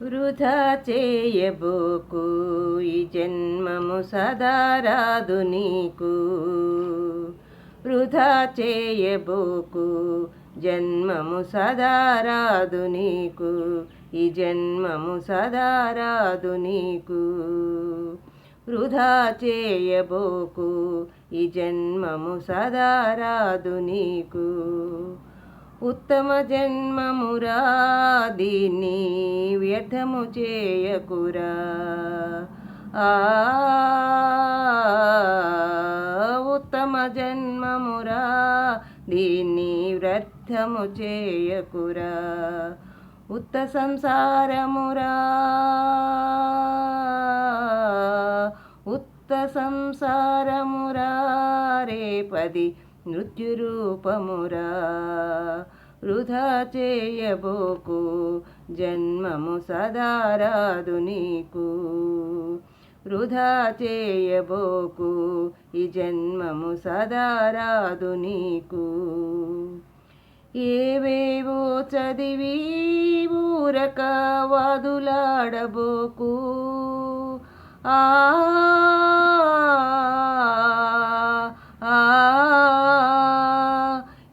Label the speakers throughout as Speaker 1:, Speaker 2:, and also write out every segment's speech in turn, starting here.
Speaker 1: వృధా చేయబోకు ఈ జన్మము సదారాదు నీకు. వృధా చేయబోకు జన్మము సదారాదు నీకు. ఈ జన్మము సదారాదు నీకు. వృధా చేయబోకు ఈ జన్మము సదారాదు నీకు. ఉత్తమ జన్మమురా దీన్ని వ్యర్థము చేయకురా. ఉత్తమ జన్మమురా దీన్ని వ్యర్థము చేయకురా. ఉత్త సంసారమురా ఉత్త సంసారమురా రేపది మృత్యురూపమురా. వృధా చేయబోకు జన్మము సదారాదు నీకు. వృధా చేయబోకు ఈ జన్మము సదారాదు నీకు. ఏవేవో చదివి ఊరక వాదులాడబోకు.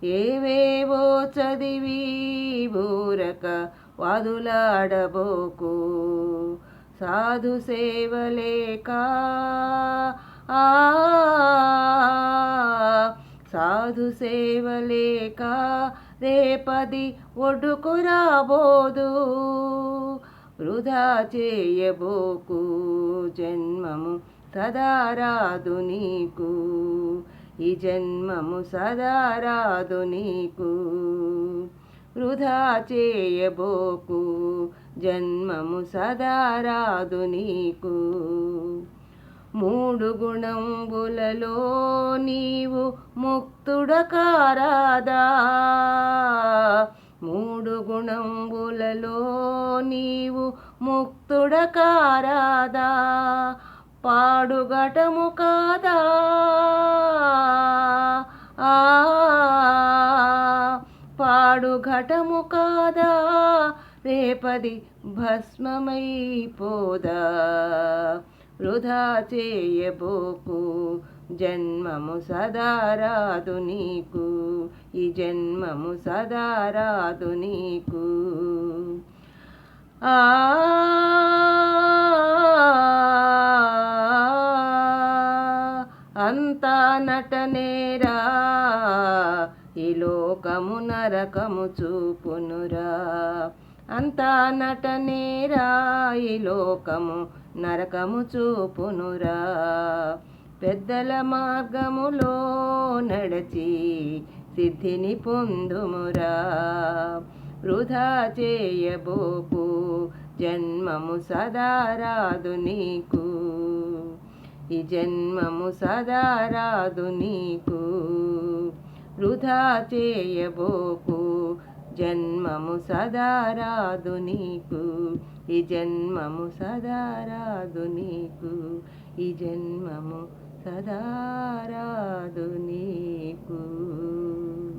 Speaker 1: ఏవేవో చదివి ఊరక వాదులాడబోకు. సాధు సేవలేక సాధు సేవలేక రేపది ఒడ్డుకు రాబోదు. వృధా చేయబోకు జన్మము సదారాదు నీకు. ఈ జన్మము సదారాదు నీకు. వృధా చేయబోకు జన్మము సదారాదు నీకు. మూడు గుణంబులలో నీవు ముక్తుడకారాదా. మూడు గుణంబులలో నీవు ముక్తుడకారాదా. పాడుగటము కాదా పాడుఘటము కాదా రేపది భస్మమైపోదా. వృధా చేయబోకు జన్మము సదారాదు నీకు. ఈ జన్మము సదారాదు నీకు. అంతా నటనేరా ఈ లోకము నరకము చూపునురా. అంతా నటనేరా ఈ లోకము నరకము చూపునురా. పెద్దల మార్గములో నడచి సిద్ధిని పొందుమురా. వృధా చేయబోకు జన్మము సదారాదు నీకు. ఈ జన్మము సదారాదు నీకు. వృధా చేయబోకు జన్మము సదారాదు నీకు. ఈ జన్మము సదారాదు నీకు. ఈ జన్మము సదారాదు నీకు.